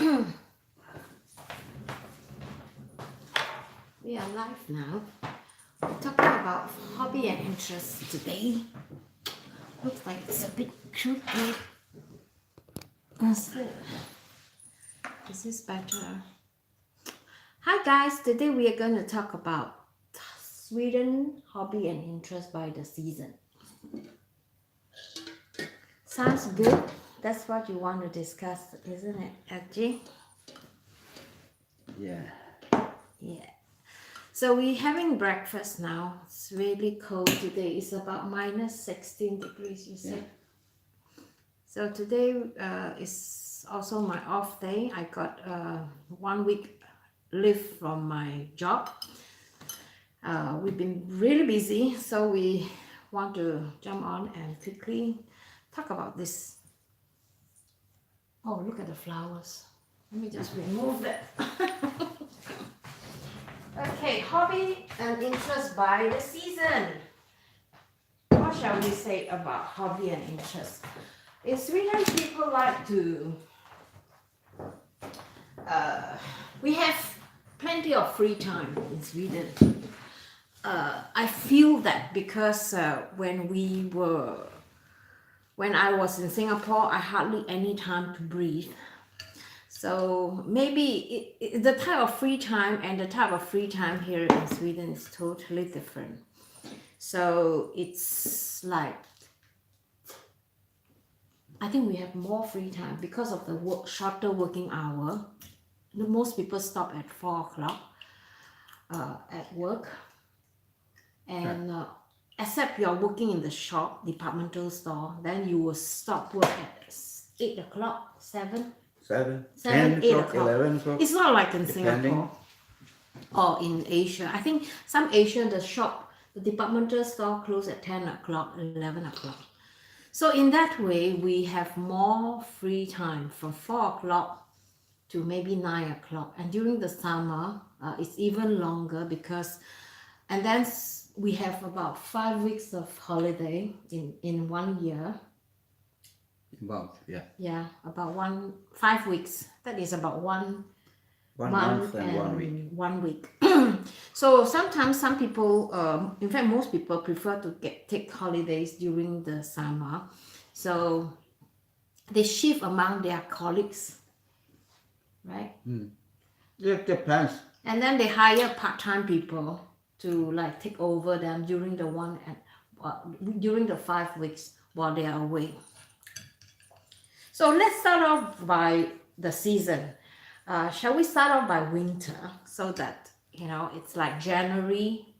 We are live now. We're talking about hobby and interests today. Looks like it's a bit crooked. This is better. Hi guys, today we are going to talk about Sweden hobby and interest by the season. Sounds good. That's what you want to discuss, isn't it, LG? Yeah. Yeah. So we're having breakfast now. It's really cold today. It's about minus 16 degrees, you said. Yeah. So today is also my off day. I got 1 week leave from my job. We've been really busy, so we want to jump on and quickly talk about this. Oh, look at the flowers. Let me just remove that. Okay, hobby and interest by the season. What shall we say about hobby and interest? In Sweden, people like to... we have plenty of free time in Sweden. I feel that because when I was in Singapore, I hardly any time to breathe. So maybe the type of free time and the type of free time here in Sweden is totally different. So it's like, I think we have more free time because of the shorter working hour. Most people stop at 4 o'clock at work. And except you're working in the shop, departmental store, then you will stop work at 8 o'clock, 7, 10 8 o'clock, 11 o'clock. It's not like in depending. Singapore or in Asia. I think some Asia, the departmental store close at 10 o'clock, 11 o'clock. So in that way, we have more free time from 4 o'clock to maybe 9 o'clock. And during the summer, it's even longer because, and then we have about 5 weeks of holiday in 1 year. About, yeah. Yeah, about 5 weeks. That is about one month and 1 week. 1 week. So sometimes some people, in fact most people prefer to take holidays during the summer. So they shift among their colleagues, right? It depends. And then they hire part-time people to like take over them during the 5 weeks while they are away. So let's start off by the season. Shall we start off by winter so that, it's like January.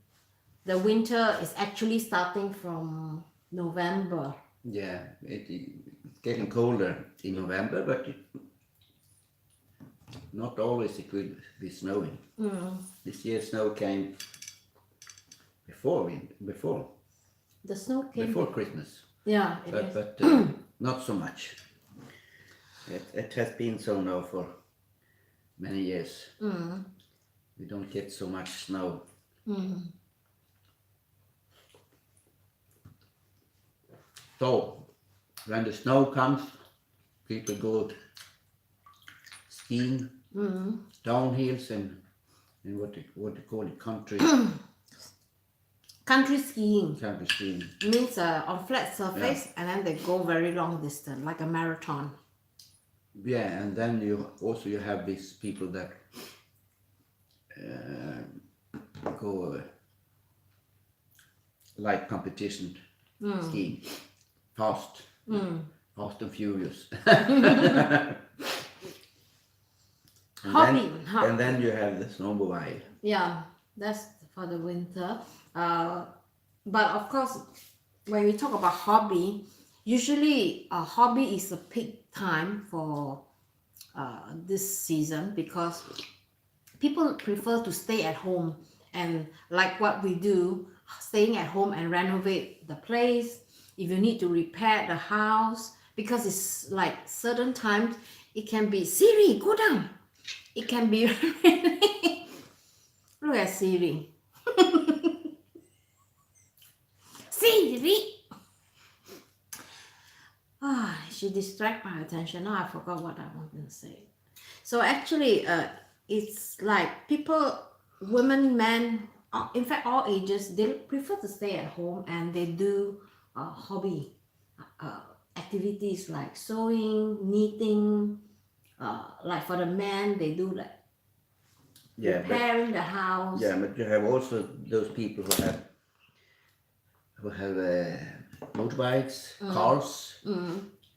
The winter is actually starting from November. Yeah, it's getting colder in November, but not always it will be snowing. This year snow came before the snow came before Christmas. Yeah, but not so much. It has been so now for many years. We don't get so much snow. So when the snow comes, people go skiing, downhills and what they call it, country skiing. Country skiing Means on flat surface, and then they go very long distance, like a marathon. Yeah, and then you have these people that go like competition skiing, fast and furious. And then you have the snowmobile. Yeah, that's for the winter. But of course, when we talk about hobby, usually a hobby is a peak time for this season because people prefer to stay at home and like what we do, staying at home and renovate the place. If you need to repair the house, because it's like certain times it can be, Siri, go down. It can be really, look at Siri. Siri! She distracted my attention. Now I forgot what I wanted to say. So actually, it's like people, women, men, in fact, all ages, they prefer to stay at home and they do hobby uh, activities like sewing, knitting. Like for the men, they do like Yeah, repairing the house. but you have also those people who have motorbikes, cars,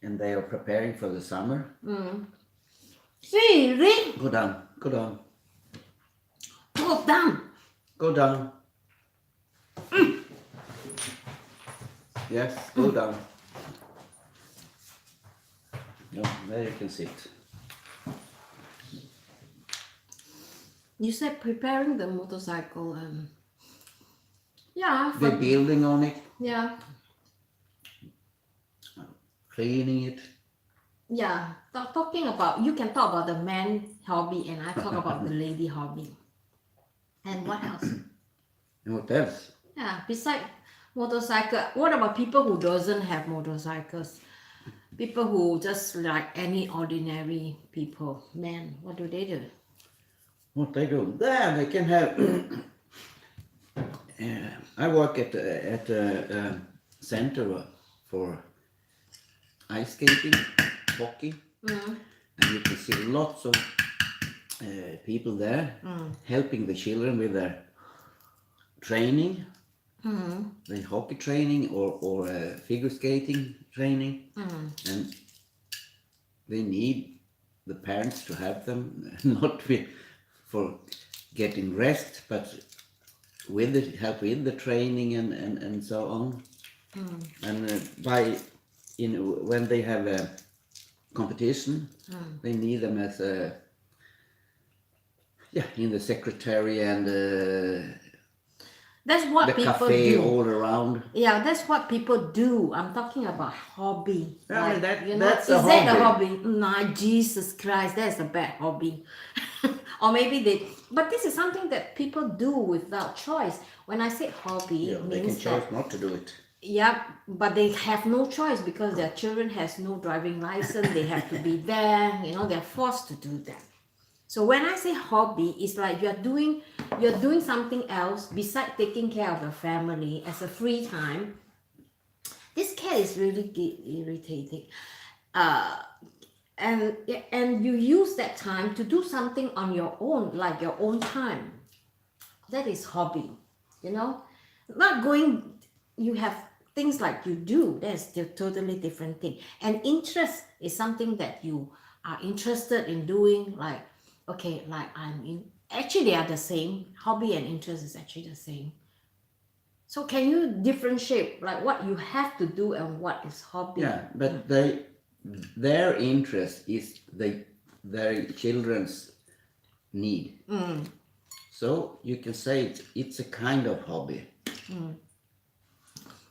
and they are preparing for the summer. See, Rick, Go down, go down, go down. go down. Yes, go down. No, there you can sit. You said preparing the motorcycle and yeah, They're building on it, yeah, cleaning it. yeah. Talking about, you can talk about the man hobby and I talk about the lady hobby. And what else? And what else? Yeah, beside motorcycle, what about people who doesn't have motorcycles? People who just like any ordinary people, men, what do they do? What they do? There they can have. I work at a center for ice skating, hockey, and you can see lots of people there helping the children with their training, the hockey training or figure skating training, and they need the parents to help them, not for getting rest, but with the help with the training and so on. And when they have a competition, they need them as in the secretary and That's what the people cafe do. all around. Yeah, that's what people do. I'm talking about hobby. Yeah, Like, that's is a that a hobby. hobby? Nah, Jesus Christ, that's a bad hobby. Or maybe but this is something that people do without choice. When I say hobby, it They can means choose that, not to do it. yeah, but they have no choice because their children has no driving license. They have to be there. They're forced to do that. So when I say hobby, it's like you're doing something else besides taking care of your family as a free time. This cat is really irritating. Uh, and you use that time to do something on your own, like your own time. That is hobby, Not going, you have things like you do, that's a totally different thing. And interest is something that you are interested in doing, like, okay, like actually they are the same. Hobby and interest is actually the same. So can you differentiate like what you have to do and what is hobby? Yeah, but their interest is their children's need. So you can say it's a kind of hobby.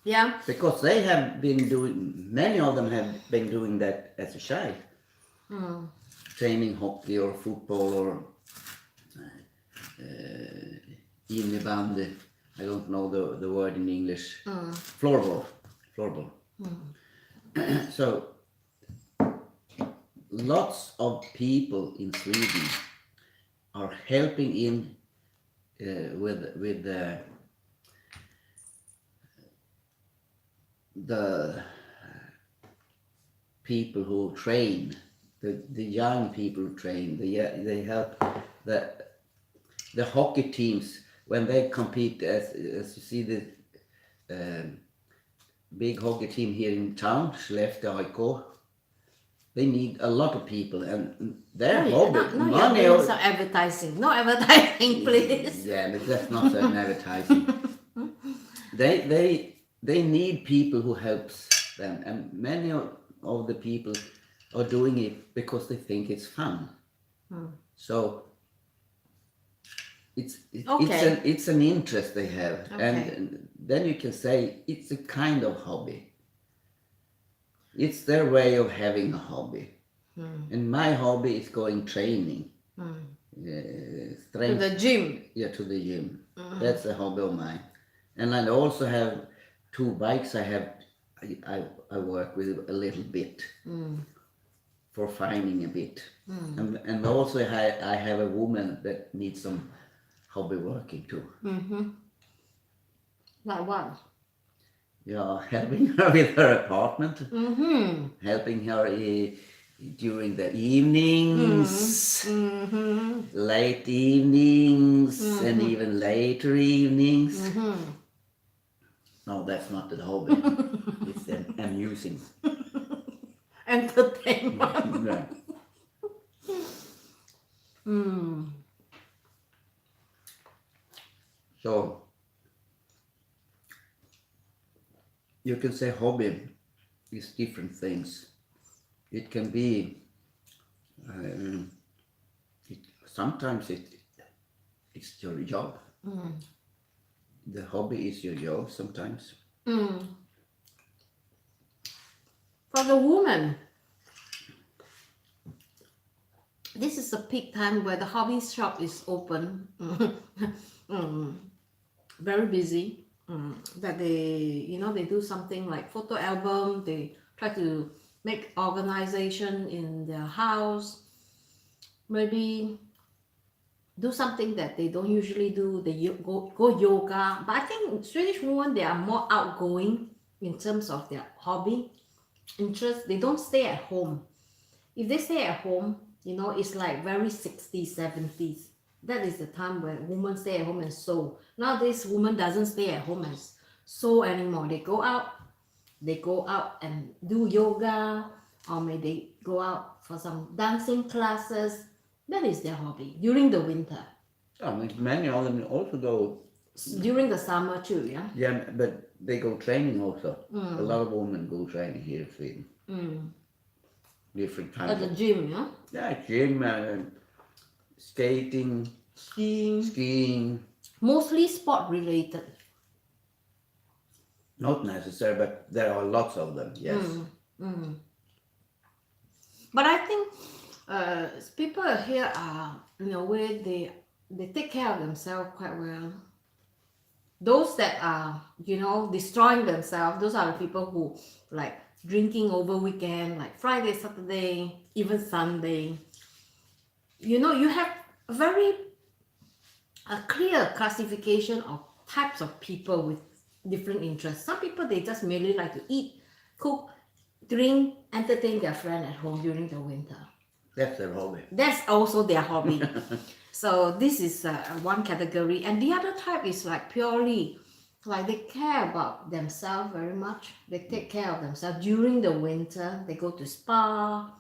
Yeah. Because they have been many of them have been doing that as a child. Training hockey or football or innebandy. I don't know the word in English. Floorball. So lots of people in Sweden are helping in with the people who train, the young people who train. They help the hockey teams when they compete. As you see the big hockey team here in town, Skellefteå AIK. They need a lot of people, and their hobby, money. You're doing some advertising. No advertising, please. Yeah, but that's not an advertising. They need people who helps them, and many of the people are doing it because they think it's fun. So it's an interest they have, and then you can say it's a kind of hobby. It's their way of having a hobby. And my hobby is going training. To the gym. Yeah, to the gym. That's a hobby of mine. And I also have 2 bikes I work with a little bit. for finding a bit. And also I have a woman that needs some hobby working too. Like what? Yeah, helping her with her apartment, Mm-hmm. helping her during the evenings, Mm-hmm. late evenings, and even later evenings. No, that's not the hobby. It's amusing. Entertainment. Yeah. So you can say hobby is different things. It can be sometimes it's your job. The hobby is your job sometimes. For the woman, this is the peak time where the hobby shop is open. Very busy. That they do something like photo album. They try to make organization in their house. Maybe do something that they don't usually do. They go yoga. But I think Swedish women, they are more outgoing in terms of their hobby interest. They don't stay at home. If they stay at home, it's like very 60s, 70s. That is the time when women stay at home and sew. Nowadays, women doesn't stay at home and sew anymore. They go out and do yoga, or maybe they go out for some dancing classes. That is their hobby during the winter. I mean, many of them also go. During the summer too, yeah? Yeah, but they go training also. A lot of women go training here in Sweden. Different kinds At the gym, yeah? Yeah, gym, skating, skiing. Mostly sport related. Not necessary, but there are lots of them, yes. But I think people here are, in a way, they take care of themselves quite well. Those that are, destroying themselves, those are the people who like drinking over weekend, like Friday, Saturday, even Sunday. You have a clear classification of types of people with different interests. Some people, they just merely like to eat, cook, drink, entertain their friend at home during the winter. That's their hobby. That's also their hobby. So this is one category. And the other type is like purely like they care about themselves very much. They take care of themselves during the winter. They go to spa.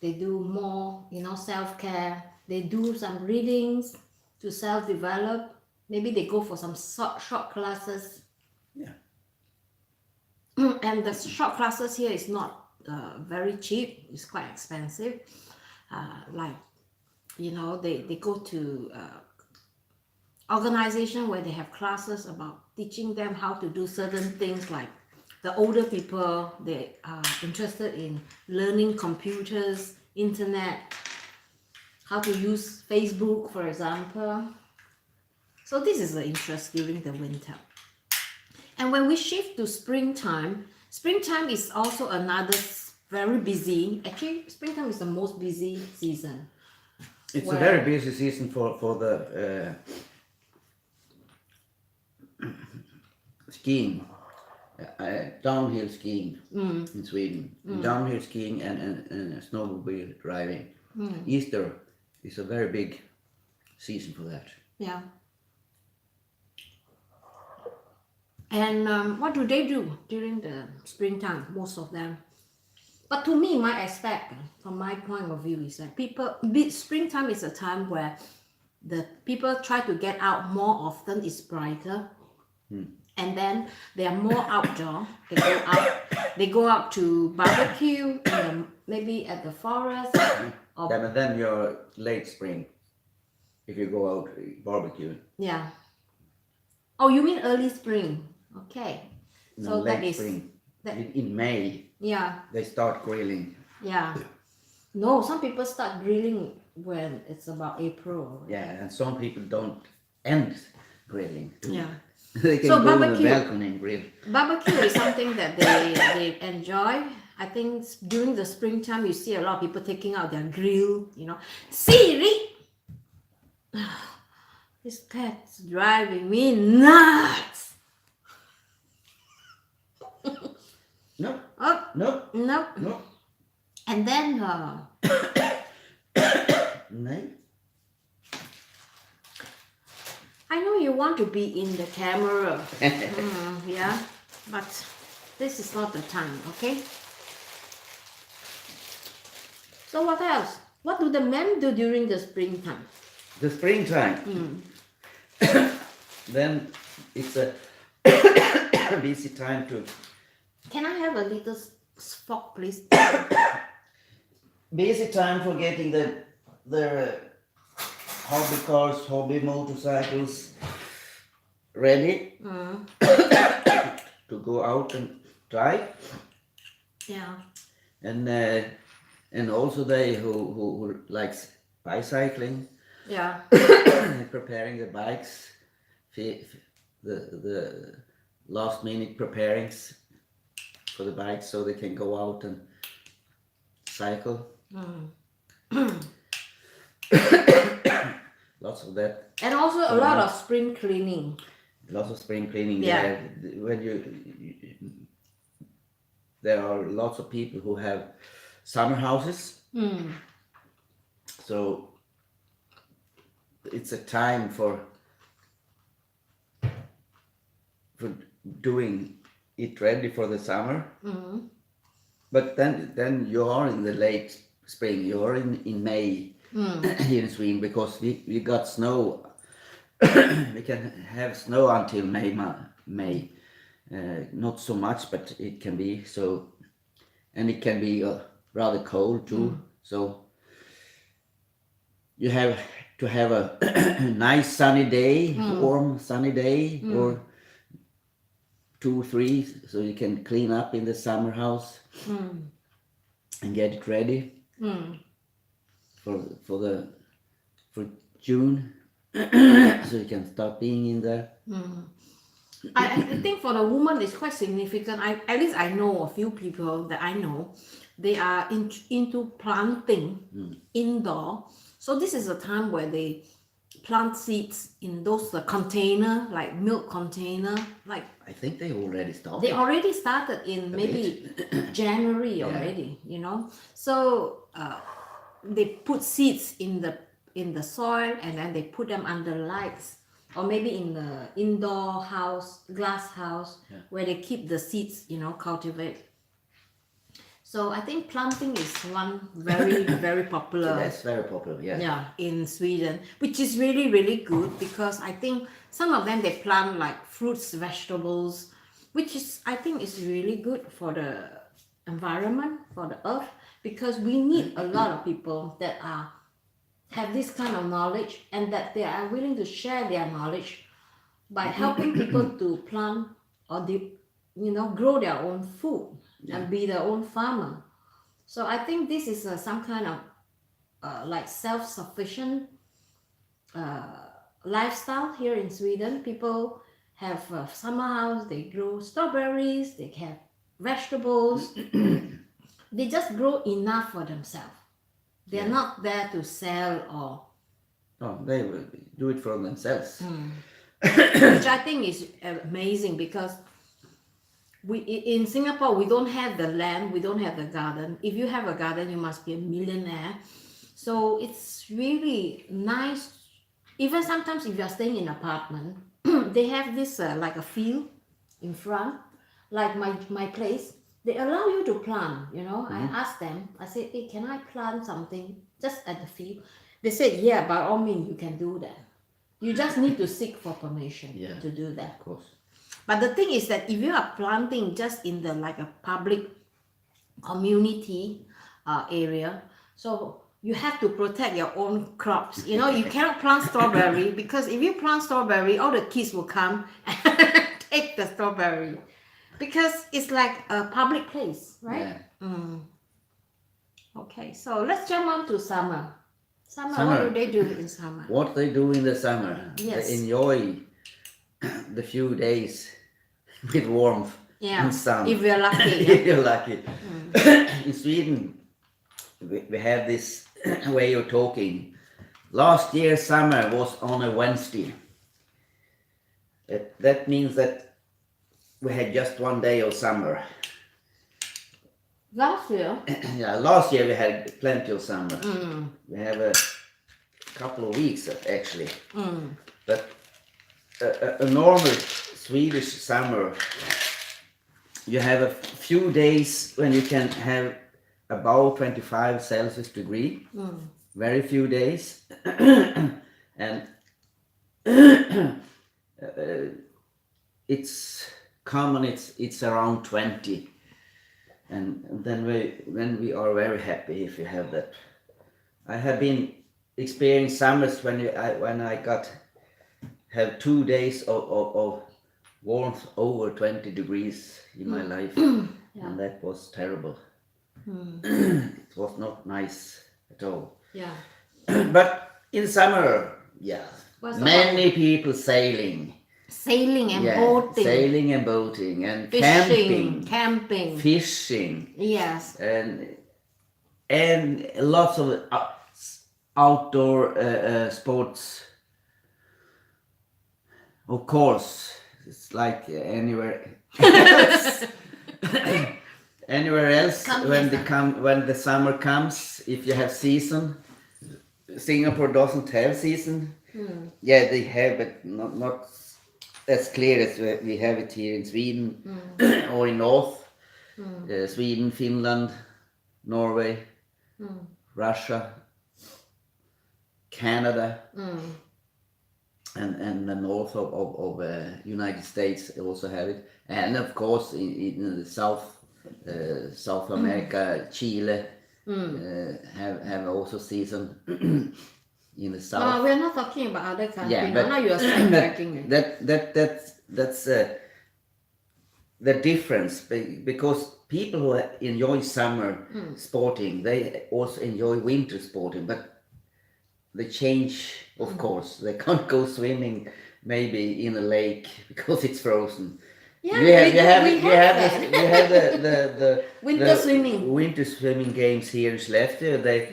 They do more, self-care. They do some readings to self-develop. Maybe they go for some short classes. Yeah. And the short classes here is not very cheap. It's quite expensive. They go to organization where they have classes about teaching them how to do certain things. Like the older people, they are interested in learning computers, internet, how to use Facebook, for example. So this is the interest during the winter. And when we shift to springtime is also another very busy. Actually, springtime is the most busy season. It's a very busy season for the skiing, downhill skiing in Sweden. Downhill skiing and snowmobile driving. Easter is a very big season for that. Yeah. And what do they do during the springtime? Most of them. But to me, my aspect, from my point of view, is that springtime is a time where the people try to get out more often. It's brighter. And then they are more outdoor. They go out to barbecue, maybe at the forest. Yeah, but then you're late spring if you go out barbecue. Yeah. Oh, you mean early spring? Okay. No, So late that is spring. In May. Yeah. They start grilling. Yeah. No, some people start grilling when it's about April. Yeah, and some people don't end grilling. Yeah. They can So go on the barbecue. balcony and grill. Barbecue is something that they enjoy I think during the springtime, you see a lot of people taking out their grill, you know. Siri! This cat's driving me nuts. No, Oh, no, no. no. And then, No. I know you want to be in the camera. Yeah, but this is not the time, okay? So what else? What do the men do during the springtime? The springtime. Then it's a busy time to. Can I have a little fork, please? Busy time for getting the hobby cars, hobby motorcycles ready to go out and drive. Yeah. And also they who likes bicycling, Yeah. preparing the bikes, the last minute preparings for the bikes so they can go out and cycle. Lots of that. And also a lot of spring cleaning. Lots of spring cleaning. Yeah. When there are lots of people who have summer houses. So it's a time for doing it ready for the summer. But then you are in the late spring. You are in May here in Sweden because we got snow. We can have snow until May. Not so much, but it can be so, and it can be rather cold too. So you have to have a nice sunny day, warm sunny day, or 2, 3, so you can clean up in the summer house and get it ready for June, so you can start being in there. I think for the woman it's quite significant. At least I know a few people that I know. They are into planting indoor. So this is a time where they plant seeds in those container, like milk container, like I think they already started. they already started in maybe January already, you know. So they put seeds in the soil and then they put them under lights, or maybe in the indoor house, glass house, where they keep the seeds, you know, cultivate. So I think planting is one very, very popular. That's very popular, yeah. Yeah, in Sweden, which is really, really good because I think some of them they plant like fruits, vegetables, which is I think is really good for the environment, for the earth, because we need a lot of people that have this kind of knowledge and that they are willing to share their knowledge by helping people to plant or grow their own food and be their own farmer. So I think this is some kind of like self-sufficient lifestyle here in Sweden. People have a summer house, they grow strawberries, they have vegetables. They just grow enough for themselves. They're not there to sell or... No, they will do it for themselves. Which I think is amazing because in Singapore, we don't have the land, we don't have the garden. If you have a garden, you must be a millionaire. So it's really nice. Even sometimes if you're staying in an apartment, they have this like a field in front, like my place. They allow you to plant, you know. I asked them, I said, hey, can I plant something just at the field? They said, yeah, by all means, you can do that. You just need to seek for permission to do that. Of course. But the thing is that if you are planting just in the like a public community area, so you have to protect your own crops. You know, you cannot plant strawberry because if you plant strawberry, all the kids will come and take the strawberry because it's like a public place, right? Yeah. Okay, so let's jump on to summer. Summer, what do they do in summer? What they do in the summer? Yes. They enjoy the few days with warmth Yeah. and sun. If we're lucky. If you're lucky. In Sweden, we have this way of talking. Last year summer was on a Wednesday. That means that we had just one day of summer. Last year. Yeah, last year we had plenty of summer. We have a couple of weeks actually. But a normal Swedish summer, you have a few days when you can have about 25 Celsius degree. Very few days. And it's common, it's around 20. And then we are very happy if you have that. I have been experiencing summers when I have 2 days of warmth over 20 degrees in my life, and that was terrible. It was not nice at all. Yeah. But in summer, yeah, many people sailing. Sailing and boating. Sailing and boating and Fishing, camping, fishing. Yes. And lots of outdoor sports. Of course, it's like anywhere anywhere else. When the summer comes, if you have season, Singapore doesn't have season. Yeah, they have, but not as clear as we have it here in Sweden or in North. Sweden, Finland, Norway, Russia, Canada, and the north of United States also have it, and of course in the South America, Chile have also season. In the south. No, we're not talking about other countries. Yeah, but now you are sidetracking. That's the difference, because people who enjoy summer sporting, they also enjoy winter sporting, but they change, of course. They can't go swimming maybe in a lake because it's frozen. Yeah, we have the winter swimming games here in Skellefteå. They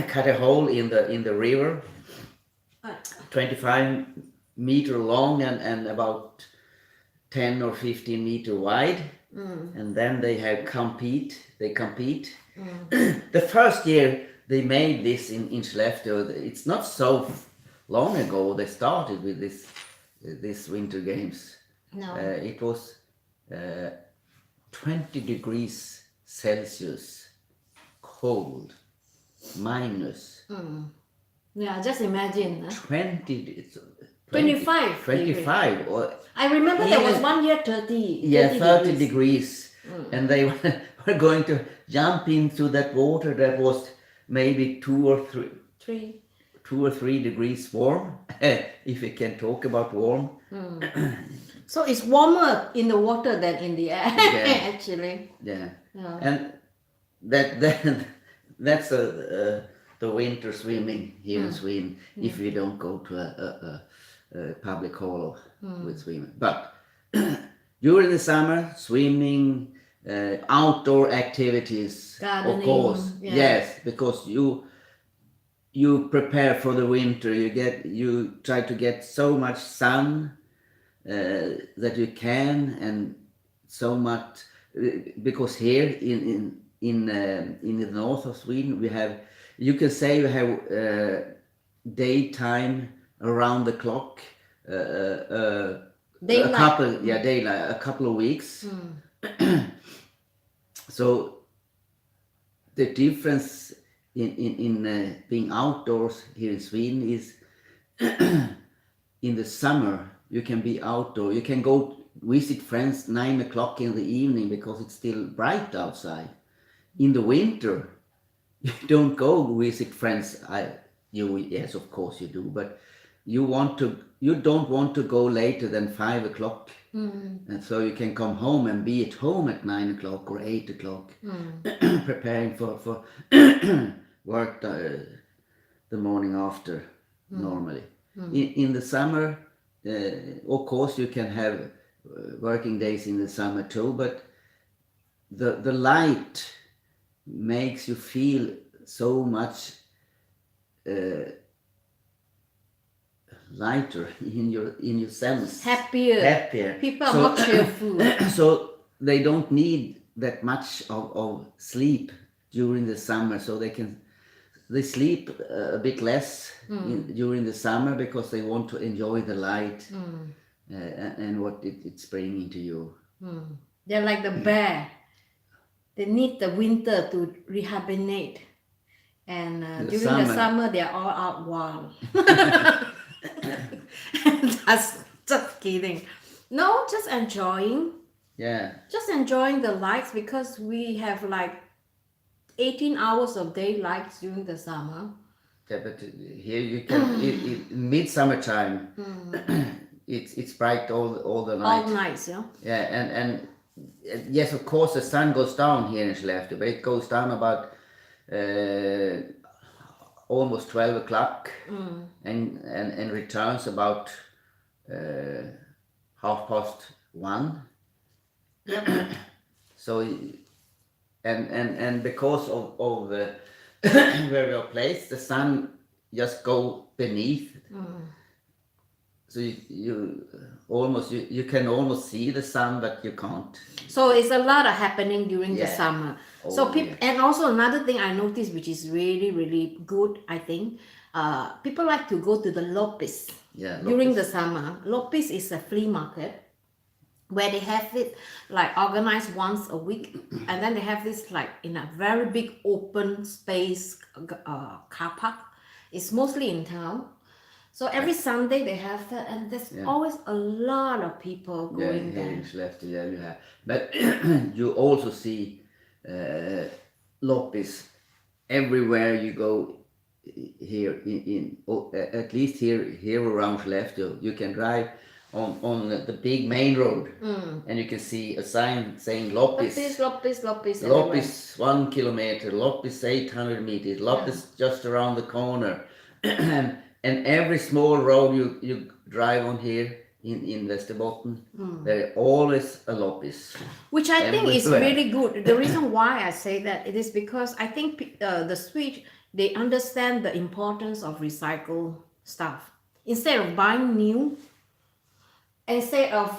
cut a hole in the river, 25 meter long and about 10 or 15 meter wide, and then they compete. The first year they made this in Skellefteå, it's not so long ago they started with this winter games. No. It was 20 degrees Celsius, cold, minus. Yeah, just imagine. 25. Or I remember there was one year 30. Yeah, 30 degrees. And they were going to jump into that water that was maybe 2 or 3 degrees warm, if we can talk about warm. So it's warmer in the water than in the air, actually. Yeah. And that's the winter swimming here in Sweden, if we don't go to a public hall with swimming. But during the summer, swimming, outdoor activities, gardening, of course, yes, because you prepare for the winter. You try to get so much sun that you can, and so much because here in the north of Sweden we have, you can say, we have daytime around the clock, daylight, a couple of weeks. So the difference in being outdoors here in Sweden is in the summer you can be outdoor. You can go visit friends 9 o'clock in the evening because it's still bright outside. In the winter, you don't go visit friends. Yes, of course you do, but you don't want to go later than 5 o'clock. And so you can come home and be at home at 9 o'clock or 8 o'clock, preparing for work the morning after, normally. In the summer, of course, you can have working days in the summer too, but the light makes you feel so much lighter in your sense. Happier. People are So- more cheerful. So they don't need that much of sleep during the summer, so they sleep a bit less during the summer because they want to enjoy the light and what it's bringing to you. They're like the bear. They need the winter to rehibernate. And during the summer, they're all out wild. That's just kidding. No, just enjoying. Yeah. Just enjoying the lights because we have like 18 hours of daylight during the summer. Yeah, but here you can in midsummer time. It's bright all the night. All nights, yeah. Yeah, and yes, of course, the sun goes down here in Skellefteå, but it goes down about almost 12 o'clock and returns about 1:30. Yep. So, and because of where we are placed, the sun just go beneath. So you can almost see the sun, but you can't. So it's a lot of happening during the summer. Oh, So people, and also another thing I noticed, which is really, really good, I think, people like to go to the Lopis during the summer. Lopis is a flea market where they have it like organized once a week, and then they have this like in a very big open space car park. It's mostly in town. So every Sunday they have that, and there's always a lot of people going there. In Skellefteå, you have. But you also see Lopis everywhere you go here at least here around Skellefteå. You can drive on the big main road and you can see a sign saying Lopis. Lopis 1 kilometer, Lopis 800 meters, Lopis just around the corner. And every small road you drive on here in Västerbotten, there always a Lopis. Which I think is really good. The reason why I say that it is because I think the Swede, they understand the importance of recycled stuff. Instead of buying new, instead of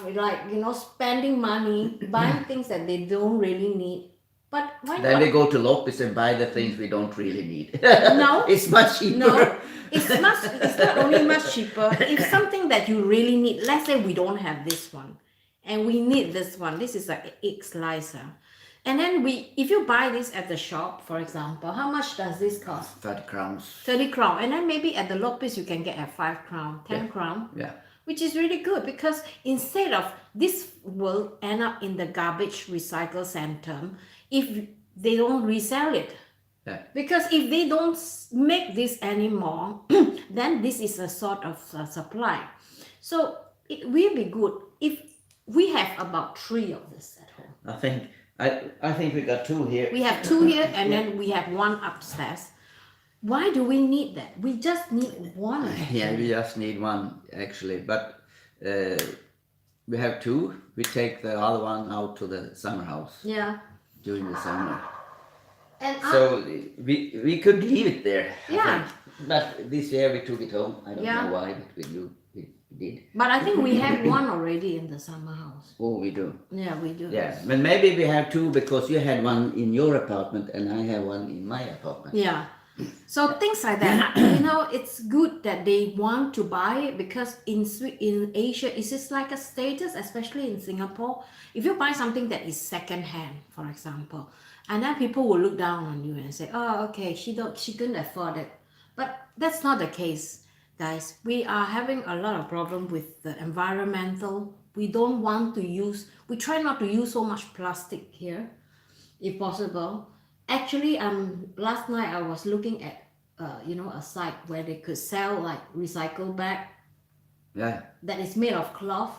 spending money, buying things that they don't really need. But why not? Then they go to Lopis and buy the things we don't really need. No. It's much cheaper. No. It's not only much cheaper. It's something that you really need. Let's say we don't have this one and we need this one. This is an egg slicer. And then if you buy this at the shop, for example, how much does this cost? 30 crowns. 30 crown. And then maybe at the Lopis you can get at 5 crown, 10 crown. Yeah. Which is really good because instead of this will end up in the garbage recycle center if they don't resell it. Yeah. Because if they don't make this anymore, then this is a sort of supply. So it will be good if we have about 3 of this at home. I think we got 2 here. We have 2 here and then we have 1 upstairs. Why do we need that? We just need 1. Yeah, we just need 1 actually, but we have 2. We take the other one out to the summer house. Yeah. During the summer. And so we could leave it there. Yeah. But this year we took it home. I don't Yeah. know why, but we did. But I think we have 1 already in the summer house. Oh, we do. Yeah, we do. Yeah, but maybe we have 2 because you had 1 in your apartment and I have 1 in my apartment. Yeah. So things like that, it's good that they want to buy it because in Asia, it's just like a status, especially in Singapore. If you buy something that is second hand, for example, and then people will look down on you and say, "Oh, okay, she couldn't afford it." But that's not the case, guys. We are having a lot of problem with the environmental. We don't want to we try not to use so much plastic here, if possible. Actually, last night I was looking at, a site where they could sell like recycle bag. Yeah. That is made of cloth.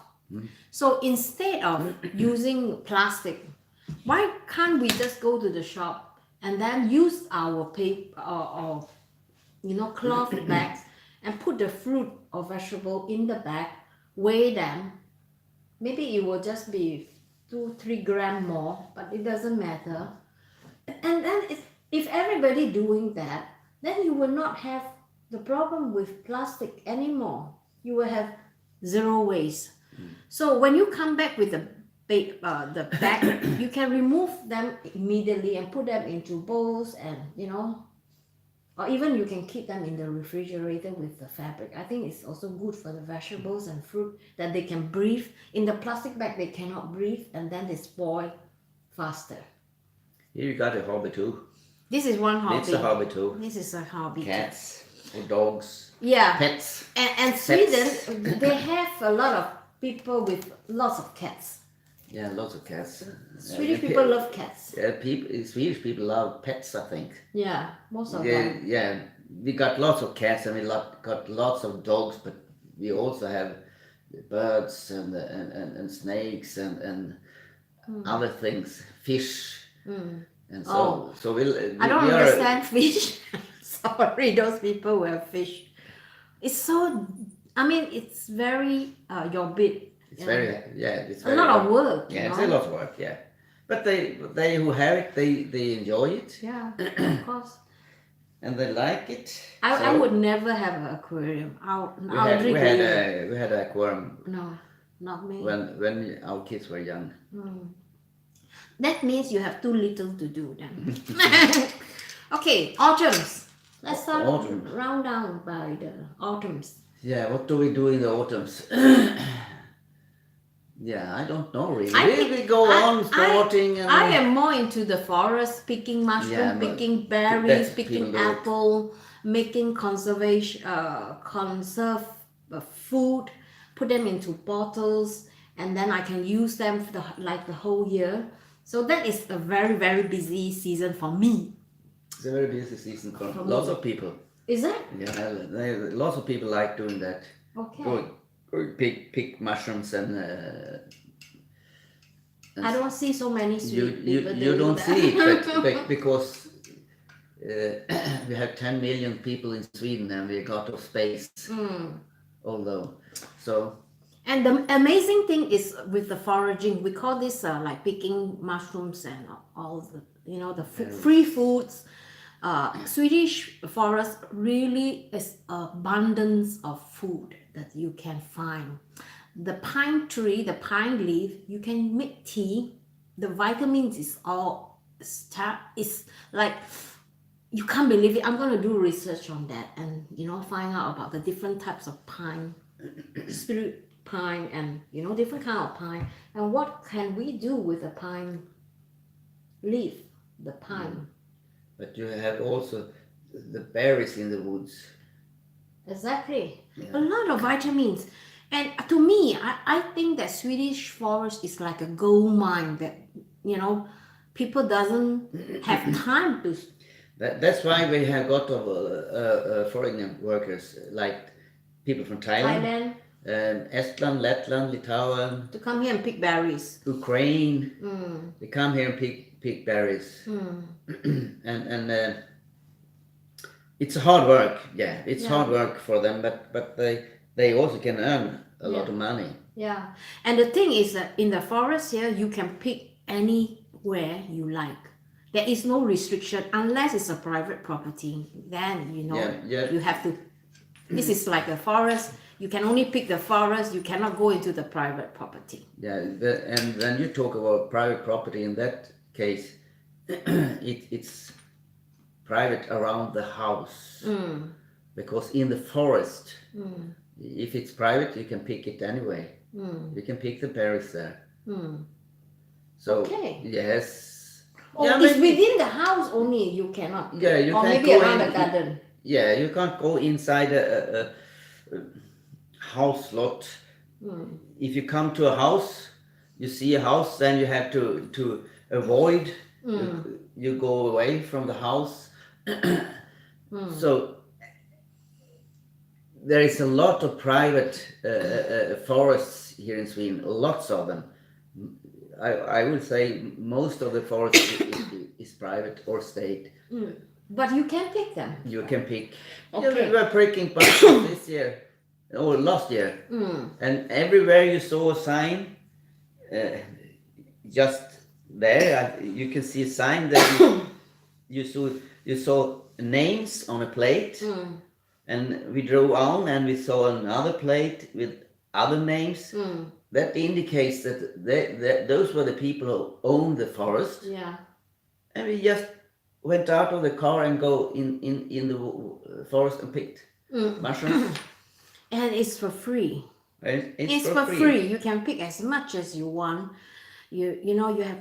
So instead of using plastic, why can't we just go to the shop and then use our paper or cloth bags and put the fruit or vegetable in the bag, weigh them, maybe it will just be 2-3 gram more, but it doesn't matter. And then if everybody doing that, then you will not have the problem with plastic anymore. You will have zero waste. So when you come back with the bag, you can remove them immediately and put them into bowls, and or even you can keep them in the refrigerator with the fabric. I think it's also good for the vegetables and fruit that they can breathe. In the plastic bag, they cannot breathe, and then they spoil faster. Here you got a hobby too. This is one hobby. It's a hobby too. This is a hobby. Cats or dogs. Yeah. Pets. And Sweden, they have a lot of people with lots of cats. Yeah, lots of cats. Swedish people love cats. Yeah, Swedish people love pets, I think. Yeah, most of them. Yeah, we got lots of cats and we got lots of dogs, but we also have birds and snakes and other things, fish. And so I don't understand fish. Sorry, those people who have fish. It's so, it's very your bit. It's it's a lot of work. Yeah, it's a lot of work. Yeah, but they who have it, they enjoy it. Yeah, of course. And they like it. I would never have an aquarium. We had an aquarium. No, not me. When our kids were young. That means you have too little to do then. Okay, autumns. Let's start round down by the autumns. Yeah, what do we do in the autumns? Yeah, I don't know really. We go on sporting. I am more into the forest, picking mushroom, picking berries, picking apple, making conserve food, put them into bottles, and then I can use them for the whole year. So that is a very, very busy season for me. It's a very busy season for lots of people. Is it? Yeah, lots of people like doing that. Okay. Go pick mushrooms and I don't see so many sweet people. You don't see it, but because we have 10 million people in Sweden and we got of space. Although, so. And the amazing thing is with the foraging, we call this like picking mushrooms and all the free foods. Swedish forest really is abundance of food that you can find. The pine tree, the pine leaf, you can make tea. The vitamins is it's like, you can't believe it. I'm going to do research on that and find out about the different types of pine, spirit pine, and different kind of pine, and what can we do with the pine leaf, the pine. But you have also the berries in the woods. Exactly. A lot of vitamins. And to me, I think that Swedish forest is like a gold mine that, people doesn't have time to. That's why we have got foreign workers, like people from Thailand. Estland, Letland, Litauen. To come here and pick berries. Ukraine. They come here and pick berries. And it's hard work. Yeah, it's hard work for them, but they also can earn a lot of money. Yeah, and the thing is that in the forest here, you can pick anywhere you like. There is no restriction unless it's a private property. Then you have to. This is like a forest. You can only pick the forest. You cannot go into the private property. Yeah, and when you talk about private property, in that case, it's private around the house. Because in the forest, if it's private, you can pick it anyway. You can pick the berries there. So yes. It's within the house only. You cannot. Yeah, you or can't maybe go around the garden. Yeah, you can't go inside a house lot. If you come to a house, you see a house, then you have to avoid. You go away from the house. So there is a lot of private forests here in Sweden, lots of them. I would say most of the forest is private or state. But you can pick them. You can pick. Okay. Yeah, we were picking pumpkins this year or last year, and everywhere you saw a sign just there, you can see a sign that you saw names on a plate, and we drove on and we saw another plate with other names. That indicates that those were the people who owned the forest. Yeah. And we just went out of the car and go in the forest and picked mushrooms. And it's for free. It's for free. You can pick as much as you want. You know, you have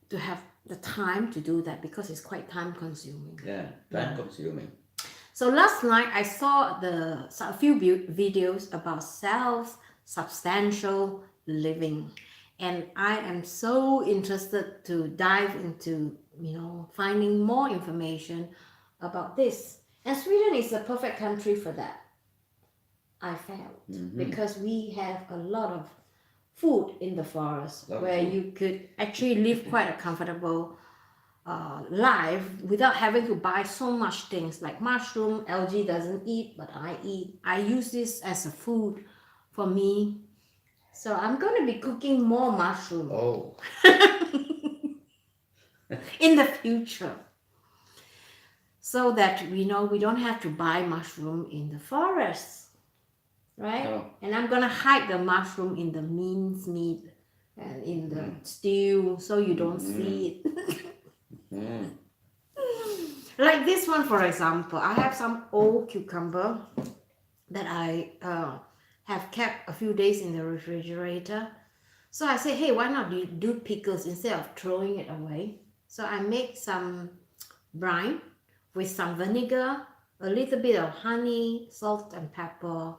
to have the time to do that because it's quite time consuming. Yeah, time consuming. So last night I saw a few videos about self-substantial living, and I am so interested to dive into, you know, finding more information about this. And Sweden is a perfect country for that, I felt, because we have a lot of food in the forest where you could actually live quite a comfortable life without having to buy so much things like mushroom. LG doesn't eat, but I eat. I use this as a food for me. So I'm going to be cooking more mushroom in the future, so that we know we don't have to buy mushroom in the forest, right? And I'm going to hide the mushroom in the minced meat and in the stew, so you don't see it. Like this one, for example, I have some old cucumber that I have kept a few days in the refrigerator. So I said, hey, why not do pickles instead of throwing it away? So I make some brine with some vinegar, a little bit of honey, salt and pepper,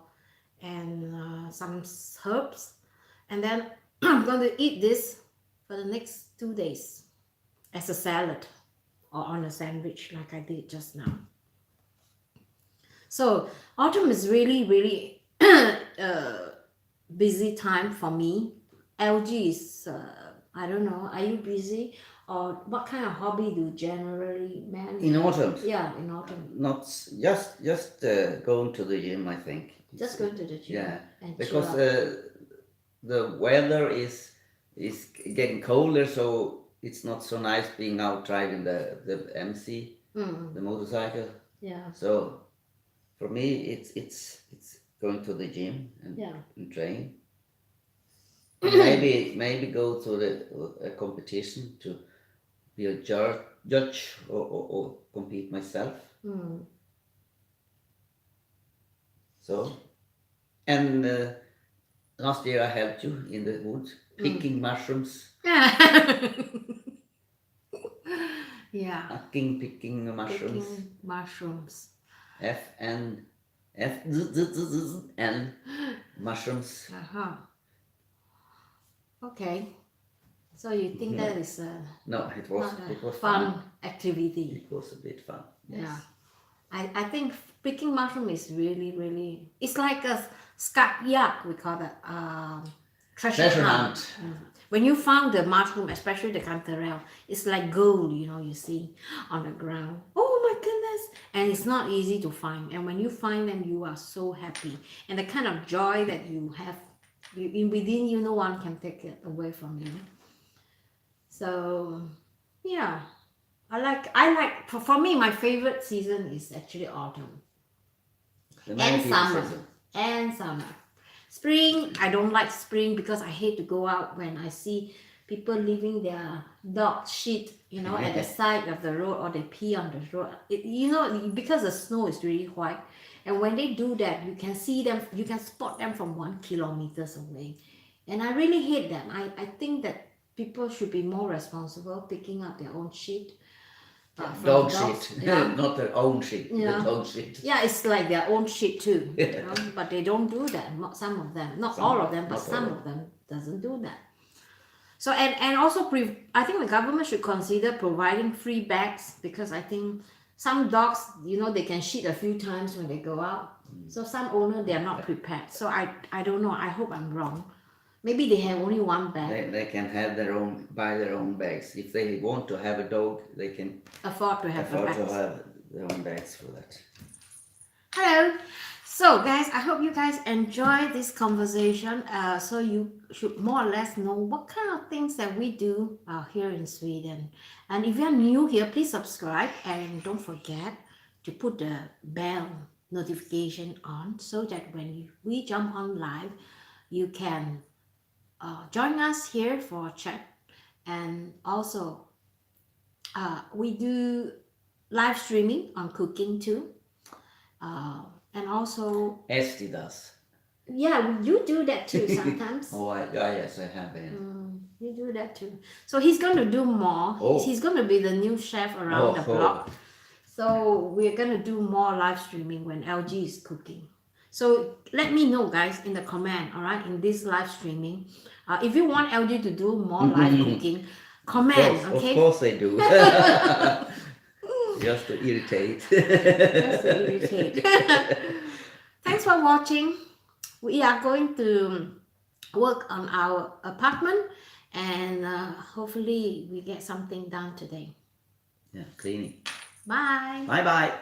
and some herbs. And then I'm going to eat this for the next 2 days as a salad or on a sandwich like I did just now. So autumn is really, really busy time for me. LG is, I don't know, are you busy? Or what kind of hobby do generally men in autumn? Yeah, in autumn. Not just going to the gym, I think. Just going to the gym. Yeah, and because the weather is getting colder, so it's not so nice being out driving the MC, the motorcycle. Yeah. So for me, it's going to the gym and train. maybe go to a competition to be a judge or compete myself. So, and last year I helped you in the woods picking mushrooms. Yeah. Picking mushrooms. Picking mushrooms. And mushrooms. Okay. So you think that is no, it was fun activity. It was a bit fun. Yes. Yeah. I think picking mushroom is really, really, it's like a skapyak, we call that, treasure hunt. When you found the mushroom, especially the cantarell, it's like gold, you know, you see on the ground. Oh my goodness. And it's not easy to find. And when you find them, you are so happy. And the kind of joy that you have within you, no one can take it away from you. So, yeah. I like, for me, my favorite season is actually autumn. And summer. And summer. Spring, I don't like spring because I hate to go out when I see people leaving their dog shit, you know, at the side of the road, or they pee on the road. You know, because the snow is really white. And when they do that, you can see them, you can spot them from 1 kilometer away. And I really hate them. I think that people should be more responsible picking up their own shit. Dog shit, not their own shit. Yeah. The dog shit. Yeah, it's like their own shit too. You know? But they don't do that. Some of them, not all of them, but some of them doesn't do that. So and also I think the government should consider providing free bags, because I think some dogs, you know, they can shit a few times when they go out. So some owner, they are not prepared. So I don't know. I hope I'm wrong. Maybe they have only one bag. They can have buy their own bags. If they want to have a dog, they can afford to have their own bags for that. Hello. So guys, I hope you guys enjoy this conversation. So you should more or less know what kind of things that we do here in Sweden. And if you're new here, please subscribe and don't forget to put the bell notification on so that when we jump on live, you can join us here for chat. And also, we do live streaming on cooking too. And also, Esti does. yeah, you do that too sometimes. Yes, I have. You do that too. So he's going to do more. Oh. He's going to be the new chef around the block. So we're going to do more live streaming when LG is cooking. So let me know, guys, in the comment, all right, in this live streaming. If you want LG to do more live cooking, comment, okay? Of course I do. Just to irritate. Just to irritate. Thanks for watching. We are going to work on our apartment and hopefully we get something done today. Yeah, cleaning. Bye. Bye-bye.